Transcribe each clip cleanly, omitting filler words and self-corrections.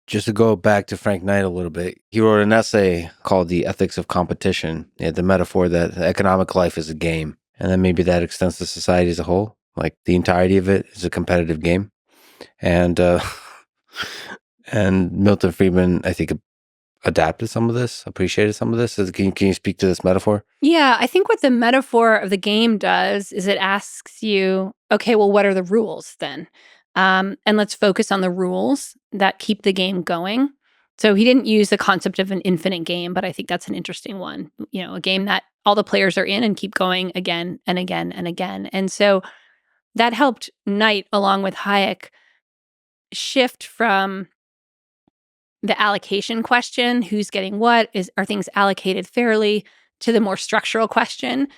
Just to go back to Frank Knight a little bit, he wrote an essay called The Ethics of Competition. He had the metaphor that economic life is a game. And then maybe that extends to society as a whole. Like the entirety of it is a competitive game. And and Milton Friedman, I think, adapted some of this, appreciated some of this. Can you speak to this metaphor? Yeah, I think what the metaphor of the game does is it asks you, okay, well, what are the rules then? And let's focus on the rules that keep the game going. So he didn't use the concept of an infinite game, but I think that's an interesting one. A game that all the players are in and keep going again and again and again. And so that helped Knight, along with Hayek, shift from the allocation question, who's getting what, are things allocated fairly, to the more structural question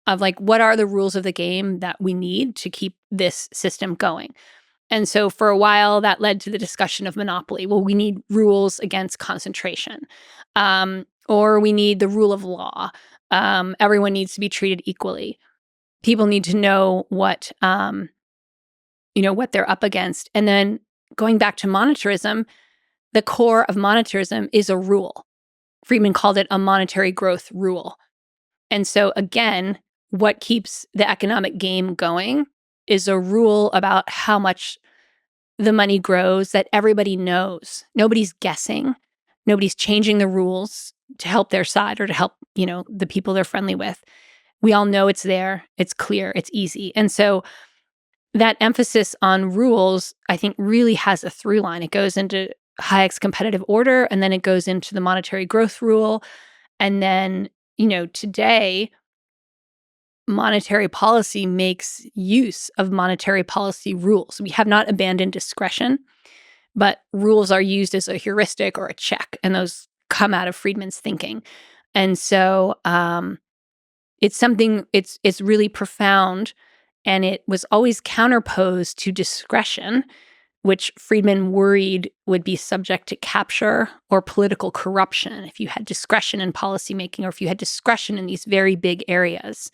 of like, what are the rules of the game that we need to keep this system going? And so for a while, that led to the discussion of monopoly. Well, we need rules against concentration, or we need the rule of law. Everyone needs to be treated equally. People need to know what they're up against. And then going back to monetarism, the core of monetarism is a rule. Friedman called it a monetary growth rule. And so again, what keeps the economic game going is a rule about how much the money grows that everybody knows. Nobody's guessing. Nobody's changing the rules to help their side or to help, the people they're friendly with. We all know it's there. It's clear. It's easy. And so that emphasis on rules, I think, really has a through line. It goes into Hayek's competitive order, and then it goes into the monetary growth rule. And then, today, monetary policy makes use of monetary policy rules. We have not abandoned discretion, but rules are used as a heuristic or a check, and those come out of Friedman's thinking. And so it's something, it's really profound, and it was always counterposed to discretion, which Friedman worried would be subject to capture or political corruption if you had discretion in policymaking, or if you had discretion in these very big areas.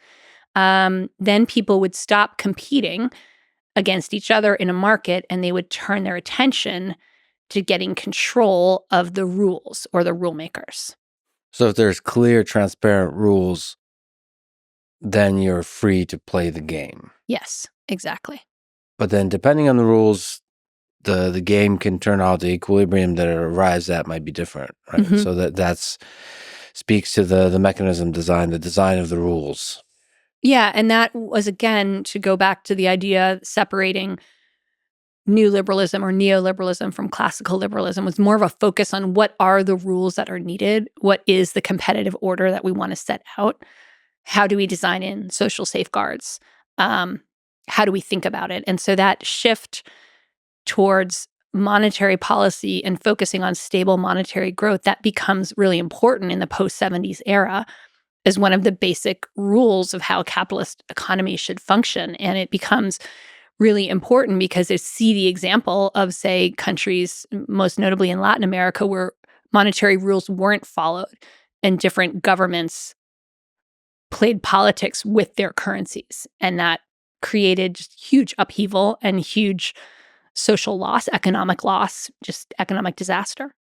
Then people would stop competing against each other in a market, and they would turn their attention to getting control of the rules or the rule makers. So if there's clear, transparent rules, then you're free to play the game. Yes, exactly. But then depending on the rules, the game can turn out, the equilibrium that it arrives at might be different, right? Mm-hmm. So that's speaks to the mechanism design, the design of the rules. Yeah, and that was, again, to go back to the idea separating new liberalism or neoliberalism from classical liberalism, was more of a focus on what are the rules that are needed, what is the competitive order that we want to set out, how do we design in social safeguards, how do we think about it? And so that shift towards monetary policy and focusing on stable monetary growth, that becomes really important in the post-70s era as one of the basic rules of how a capitalist economy should function. And it becomes really important because they see the example of, say, countries, most notably in Latin America, where monetary rules weren't followed and different governments played politics with their currencies. And that created just huge upheaval and huge social loss, economic loss, just economic disaster.